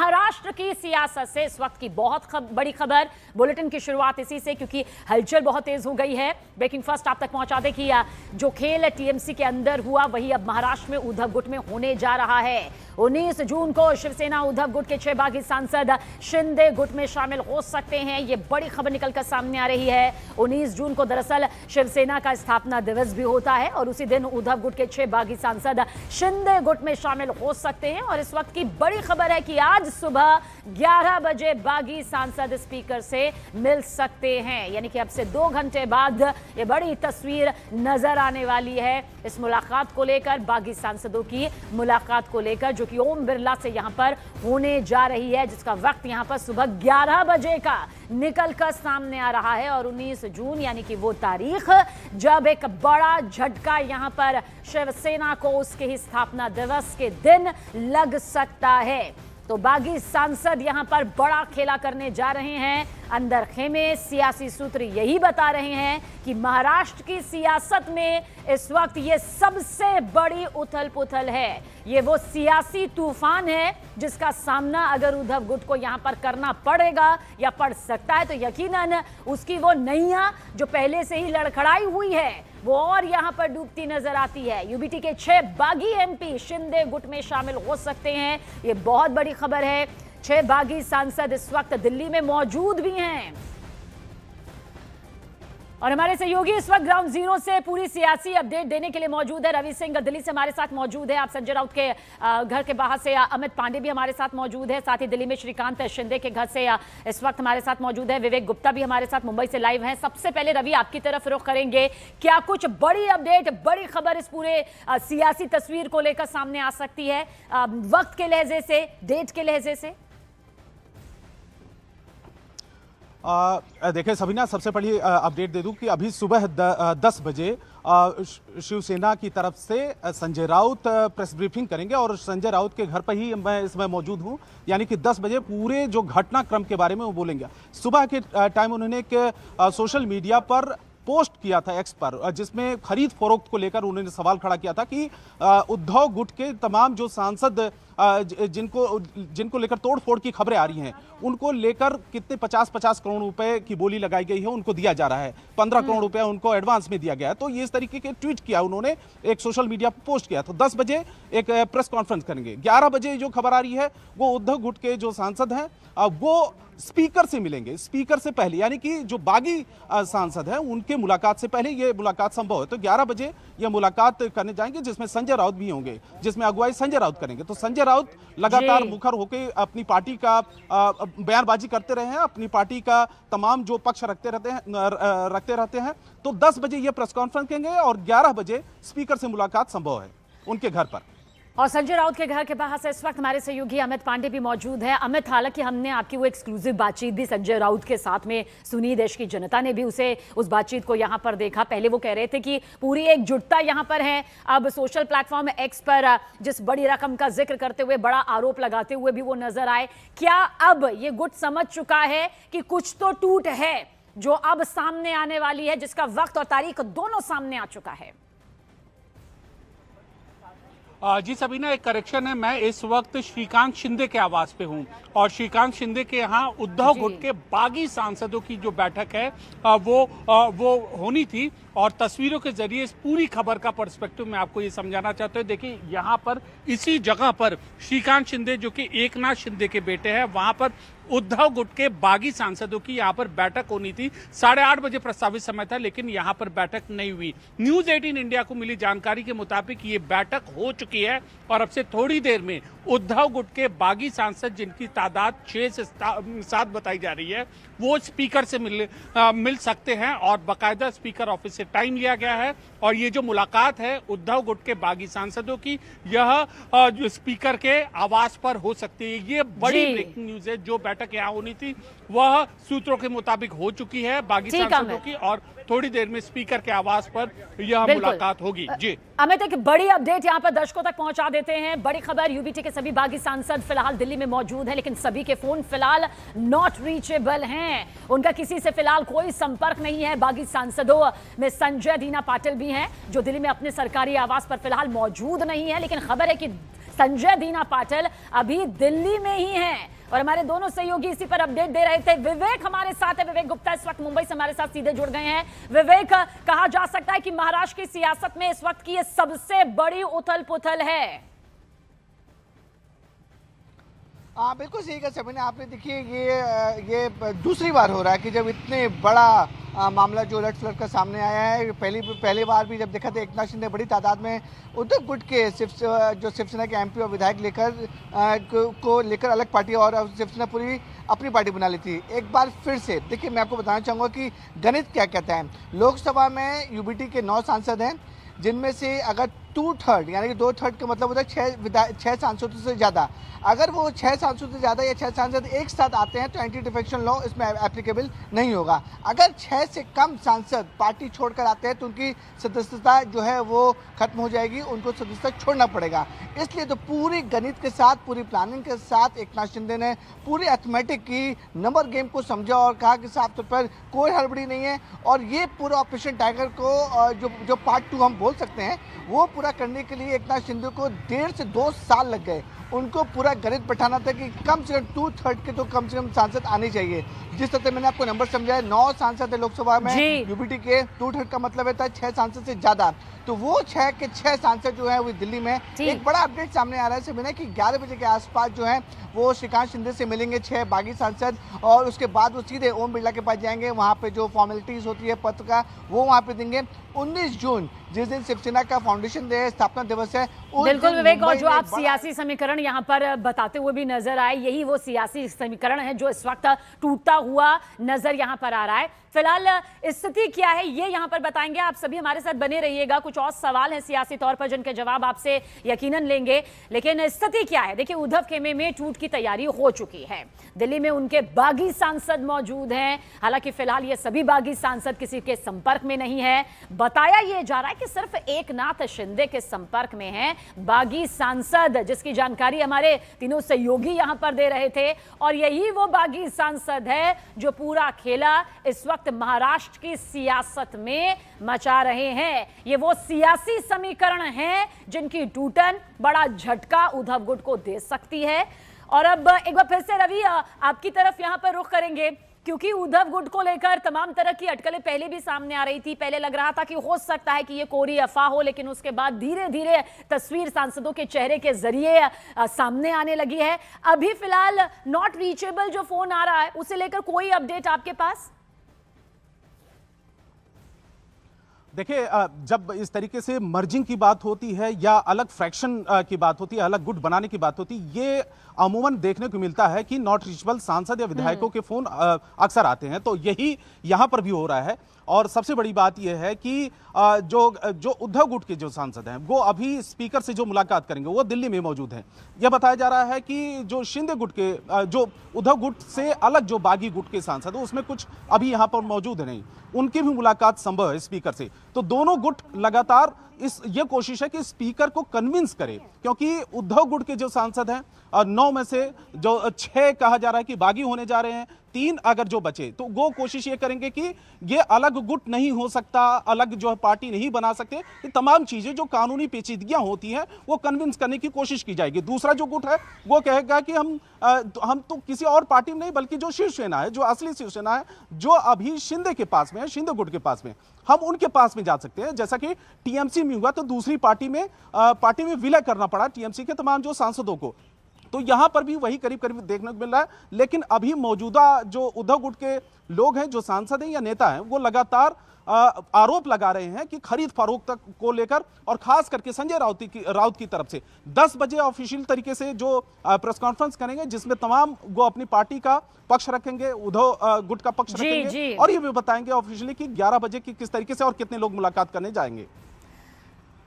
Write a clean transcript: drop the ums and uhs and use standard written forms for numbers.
महाराष्ट्र की सियासत से इस वक्त की बहुत बड़ी खबर। बुलेटिन की शुरुआत इसी से, क्योंकि हलचल बहुत तेज हो गई है। ब्रेकिंग फर्स्ट आप तक पहुंचा दे कि जो खेल टीएमसी के अंदर हुआ वही अब महाराष्ट्र में उद्धव गुट में होने जा रहा है। 19 जून को शिवसेना उद्धव गुट के 6 बागी सांसद शिंदे गुट में शामिल हो सकते हैं। ये बड़ी खबर निकलकर सामने आ रही है। 19 जून को दरअसल शिवसेना का स्थापना दिवस भी होता है और उसी दिन उद्धव गुट के 6 बागी सांसद शिंदे गुट में शामिल हो सकते हैं। और इस वक्त की बड़ी खबर है कि आज सुबह 11 बजे बागी सांसद स्पीकर से मिल सकते हैं, यानी कि अब से 2 घंटे बाद ये बड़ी तस्वीर नजर आने वाली है। इस मुलाकात को लेकर, बागी सांसदों की मुलाकात को लेकर, जो कि ओम बिरला से यहां पर होने जा रही है, जिसका वक्त यहां पर सुबह 11 बजे का निकलकर सामने आ रहा है। और 19 जून यानी कि वो तारीख जब एक बड़ा झटका यहां पर शिवसेना को उसके ही स्थापना दिवस के दिन लग सकता है। तो बागी सांसद यहां पर बड़ा खेला करने जा रहे हैं। अंदर खेमे सियासी सूत्र यही बता रहे हैं कि महाराष्ट्र की सियासत में इस वक्त ये सबसे बड़ी उथल पुथल है। ये वो सियासी तूफान है जिसका सामना अगर उद्धव गुट को यहां पर करना पड़ेगा या पड़ सकता है, तो यकीनन उसकी वो नैया जो पहले से ही लड़खड़ाई हुई है वो और यहां पर डूबती नजर आती है। यूबीटी के 6 बागी एमपी शिंदे गुट में शामिल हो सकते हैं। ये बहुत बड़ी खबर है। 6 बागी सांसद इस वक्त दिल्ली में मौजूद भी हैं और हमारे सहयोगी इस वक्त ग्राउंड जीरो से पूरी सियासी अपडेट देने के लिए मौजूद है। रवि सिंह दिल्ली से हमारे साथ मौजूद है। आप संजय राउत के घर के बाहर से अमित पांडे भी हमारे साथ मौजूद है। साथ ही दिल्ली में श्रीकांत शिंदे के घर से इस वक्त हमारे साथ मौजूद है। विवेक गुप्ता भी हमारे साथ मुंबई से लाइव हैं। सबसे पहले रवि, आपकी तरफ रुख करेंगे। क्या कुछ बड़ी अपडेट, बड़ी खबर इस पूरे सियासी तस्वीर को लेकर सामने आ सकती है, वक्त के लहजे से, डेट के लहजे से? देखिए सबीना, सबसे पहले अपडेट दे दूं कि अभी सुबह 10 बजे शिवसेना की तरफ से संजय राउत प्रेस ब्रीफिंग करेंगे और संजय राउत के घर पर ही मैं इसमें मौजूद हूं। यानी कि 10 बजे पूरे जो घटनाक्रम के बारे में वो बोलेंगे। सुबह के टाइम उन्होंने एक सोशल मीडिया पर पोस्ट किया था एक्स पर, जिसमें खरीद फरोख्त को लेकर उन्होंने सवाल खड़ा किया था कि उद्धव गुट के तमाम जो सांसद जिनको लेकर तोड़फोड़ की खबरें आ रही हैं, उनको लेकर कितने 50-50 करोड़ रुपए की बोली लगाई गई है, उनको दिया जा रहा है। 15 करोड़ रुपया उनको एडवांस में दिया गया है। तो ये इस तरीके के ट्वीट किया उन्होंने, एक सोशल मीडिया पर पोस्ट किया। तो 10 बजे एक प्रेस कॉन्फ्रेंस करेंगे। 11 बजे जो खबर आ रही है वो उद्धव गुट के जो सांसद हैं वो स्पीकर से मिलेंगे। स्पीकर से पहले, यानी कि जो बागी सांसद हैं उनके मुलाकात से पहले ये मुलाकात संभव है। तो 11 बजे ये मुलाकात करने जाएंगे, जिसमें संजय राउत भी होंगे, जिसमें अगुवाई संजय राउत करेंगे। तो संजय राउत लगातार मुखर होकर अपनी पार्टी का बयानबाजी करते रहे हैं, अपनी पार्टी का तमाम जो पक्ष रखते रहते हैं। तो 10 बजे ये प्रेस कॉन्फ्रेंस करेंगे और 11 बजे स्पीकर से मुलाकात संभव है उनके घर पर। और संजय राउत के घर के बाहर से इस वक्त हमारे सहयोगी अमित पांडे भी मौजूद है। अमित, हालांकि हमने आपकी वो एक्सक्लूसिव बातचीत भी संजय राउत के साथ में सुनी, देश की जनता ने भी उस बातचीत को यहां पर देखा। पहले वो कह रहे थे कि पूरी एकजुटता यहां पर है। अब सोशल प्लेटफॉर्म एक्स पर जिस बड़ी रकम का जिक्र करते हुए, बड़ा आरोप लगाते हुए भी वो नजर आए। क्या अब ये गुट समझ चुका है कि कुछ तो टूट है जो अब सामने आने वाली है, जिसका वक्त और तारीख दोनों सामने आ चुका है? जी सबीना, एक करेक्शन है। मैं इस वक्त श्रीकांत शिंदे के आवास पे हूं और श्रीकांत शिंदे के यहाँ उद्धव गुट के बागी सांसदों की जो बैठक है वो होनी थी। और तस्वीरों के जरिए इस पूरी खबर का पर्सपेक्टिव मैं आपको ये समझाना चाहता हूँ। देखिए, यहाँ पर इसी जगह पर श्रीकांत शिंदे जो कि एकनाथ शिंदे के बेटे हैं, वहां पर उद्धव गुट के बागी सांसदों की यहाँ पर बैठक होनी थी। 8:30 बजे प्रस्तावित समय था, लेकिन यहाँ पर बैठक नहीं हुई। न्यूज 18 इंडिया को मिली जानकारी के मुताबिक ये बैठक हो चुकी है और अब से थोड़ी देर में उद्धव गुट के बागी सांसद, जिनकी तादाद 6 से 7 बताई जा रही है, वो स्पीकर से मिल सकते हैं और बाकायदा स्पीकर ऑफिस से टाइम लिया गया है। और ये जो मुलाकात है उद्धव गुट के बागी सांसदों की, यह जो स्पीकर के आवास पर हो सकती है। ये बड़ी ब्रेकिंग न्यूज है। जो बैठक यहाँ होनी थी वह सूत्रों के मुताबिक हो चुकी है बागी सांसदों की, और थोड़ी देर में स्पीकर के आवास पर यह मुलाकात होगी। जी अमित, एक बड़ी अपडेट यहां पर दर्शकों तक पहुंचा देते हैं। बड़ी खबर, यूबीटी के सभी बागी सांसद फिलहाल दिल्ली में मौजूद हैं, लेकिन सभी के फोन फिलहाल नॉट रीचेबल हैं। उनका किसी से फिलहाल कोई संपर्क नहीं है। बागी सांसदों में संजय दीना पाटिल भी हैं, जो दिल्ली में अपने सरकारी आवास पर फिलहाल मौजूद नहीं है। लेकिन खबर है कि संजय दीना पाटिल अभी दिल्ली में ही हैं। और हमारे दोनों सहयोगी इसी पर अपडेट दे रहे थे। विवेक हमारे साथ है, विवेक गुप्ता इस वक्त मुंबई से हमारे साथ सीधे जुड़ गए हैं। विवेक, कहा जा सकता है कि महाराष्ट्र की सियासत में इस वक्त की ये सबसे बड़ी उथल पुथल है। हाँ, बिल्कुल सही कहा सभी ने। आपने देखिए ये दूसरी बार हो रहा है कि जब इतने बड़ा मामला जो उलट पलट कर सामने आया है। पहली बार भी जब देखा था एकनाथ शिंदे बड़ी तादाद में उद्धव गुट के जो शिवसेना के एमपी और विधायक को लेकर अलग पार्टी और शिवसेना पूरी अपनी पार्टी बना ली थी। एक बार फिर से देखिए, मैं आपको बताना चाहूँगा कि गणित क्या कहता है। लोकसभा में यूबीटी के 9 सांसद हैं, जिनमें से अगर 2/3 यानी कि 2/3 का मतलब होता है 6 सांसदों से ज़्यादा। अगर वो 6 सांसदों से ज़्यादा या 6 सांसद एक साथ आते हैं तो एंटी डिफेक्शन लॉ इसमें एप्लीकेबल नहीं होगा। अगर 6 से कम सांसद पार्टी छोड़कर आते हैं तो उनकी सदस्यता जो है वो खत्म हो जाएगी, उनको सदस्यता छोड़ना पड़ेगा। इसलिए तो पूरी गणित के साथ, पूरी प्लानिंग के साथ एकनाथ शिंदे ने पूरी अर्थमेटिक की नंबर गेम को समझा और कहा कि साफ तौर पर कोई हड़बड़ी नहीं है। और ये पूरा ऑपरेशन टाइगर को जो पार्ट 2 हम बोल सकते हैं, वो पूरा करने के लिए एकनाथ शिंदे को 1.5 से 2 साल लग गए। उनको पूरा गणित बैठाना था कि कम से कम 2/3 के तो कम से कम सांसद आने चाहिए। जिस तरह से मैंने आपको नंबर समझाया, 9 सांसद है लोकसभा में यूपीटी के, 2/3 का मतलब है 6 सांसद से ज्यादा। तो वो 6 के 6 सांसद जो है वो दिल्ली में। एक बड़ा अपडेट सामने आ रहा है सभी कि 11 बजे के आसपास जो है वो श्रीकांत शिंदे से मिलेंगे 6 बागी सांसद, और उसके बाद वो सीधे ओम बिरला के पास जाएंगे। वहाँ पे जो फॉर्मेलिटीज होती है पत्र का, वो वहाँ पे देंगे। 19 जून जिस दिन शिवसेना का फाउंडेशन डे, स्थापना दिवस है, बिल्कुल विवेक, और जो आप सियासी समीकरण यहाँ पर बताते हुए भी नजर आए, यही वो सियासी समीकरण है जो इस वक्त टूटता हुआ नजर यहाँ पर आ रहा है। फिलहाल स्थिति क्या है ये यहाँ पर बताएंगे। आप सभी हमारे साथ बने रहिएगा। कुछ और सवाल हैं सियासी तौर पर जिनके जवाब आपसे यकीनन लेंगे, लेकिन स्थिति क्या है देखिए, उद्धव खेमे में टूट की तैयारी हो चुकी है। दिल्ली में उनके बागी सांसद मौजूद हैं। हालांकि फिलहाल ये सभी बागी सांसद किसी के संपर्क में नहीं है। बताया ये जा रहा है कि सिर्फ एकनाथ शिंदे के संपर्क में हैं बागी सांसद, जिसकी जानकारी हमारे तीनों सहयोगी यहां पर दे रहे थे। और यही वो बागी सांसद है जो पूरा खेला इस वक्त महाराष्ट्र की सियासत में मचा रहे हैं। ये वो सियासी समीकरण हैं जिनकी टूटन बड़ा झटका उद्धव गुट को दे सकती है। और अब एक बार फिर से रवि आपकी तरफ यहां पर रुख करेंगे, क्योंकि उद्धव गुट को लेकर तमाम तरह की अटकलें पहले भी सामने आ रही थी। पहले लग रहा था कि हो सकता है कि ये कोरी अफवाह हो, लेकिन उसके बाद धीरे धीरे तस्वीर सांसदों के चेहरे के जरिए सामने आने लगी है। अभी फिलहाल नॉट रीचेबल जो फोन आ रहा है, उसे लेकर कोई अपडेट आपके पास? देखिए, जब इस तरीके से मर्जिंग की बात होती है या अलग फ्रैक्शन की बात होती है, अलग गुट बनाने की बात होती है, ये अमूमन देखने को मिलता है कि नॉट रीचेबल सांसद या विधायकों के फोन अक्सर आते हैं। तो यही यहां पर भी हो रहा है। और सबसे बड़ी बात यह है कि जो उद्धव गुट के जो सांसद हैं वो अभी स्पीकर से जो मुलाकात करेंगे वो दिल्ली में मौजूद हैं। यह बताया जा रहा है कि जो शिंदे गुट के, जो उद्धव गुट से अलग जो बागी गुट के सांसद हैं उसमें कुछ अभी यहाँ पर मौजूद नहीं, उनकी भी मुलाकात संभव है स्पीकर से। तो दोनों गुट लगातार ये कोशिश है कि स्पीकर को कन्विंस करे, क्योंकि उद्धव गुट के जो सांसद हैं 9 में से जो 6 कहा जा रहा है कि बागी होने जा रहे हैं, 3 अगर जो बचे तो वो कोशिश ये करेंगे कि ये अलग गुट नहीं हो सकता, अलग जो है पार्टी नहीं बना सकते। ये तमाम चीजें जो कानूनी पेचीदगियां होती हैं वो कन्विंस करने की कोशिश की जाएगी। दूसरा जो गुट है वो कहेगा कि हम तो किसी और पार्टी में नहीं, बल्कि जो शिवसेना है, जो असली शिवसेना है, जो अभी शिंदे के पास में है, शिंदे गुट के पास में, हम उनके पास में जा सकते हैं। जैसा कि टीएमसी में हुआ तो दूसरी पार्टी में विलय करना पड़ा टीएमसी के तमाम जो सांसदों को। तो यहां पर भी वही करीब करीब देखने को मिल रहा है। लेकिन अभी मौजूदा जो उद्धव गुट के लोग हैं, जो सांसद हैं या नेता हैं, वो लगातार आरोप लगा रहे हैं कि खरीद फरोख्त को लेकर, और खास करके संजय राउत की तरफ से 10 बजे ऑफिशियल तरीके से जो प्रेस कॉन्फ्रेंस करेंगे, जिसमें तमाम वो अपनी पार्टी का पक्ष रखेंगे, उद्धव गुट का पक्ष रखेंगे, और ये भी बताएंगे ऑफिशियली कि 11 बजे की किस तरीके से और कितने लोग मुलाकात करने जाएंगे।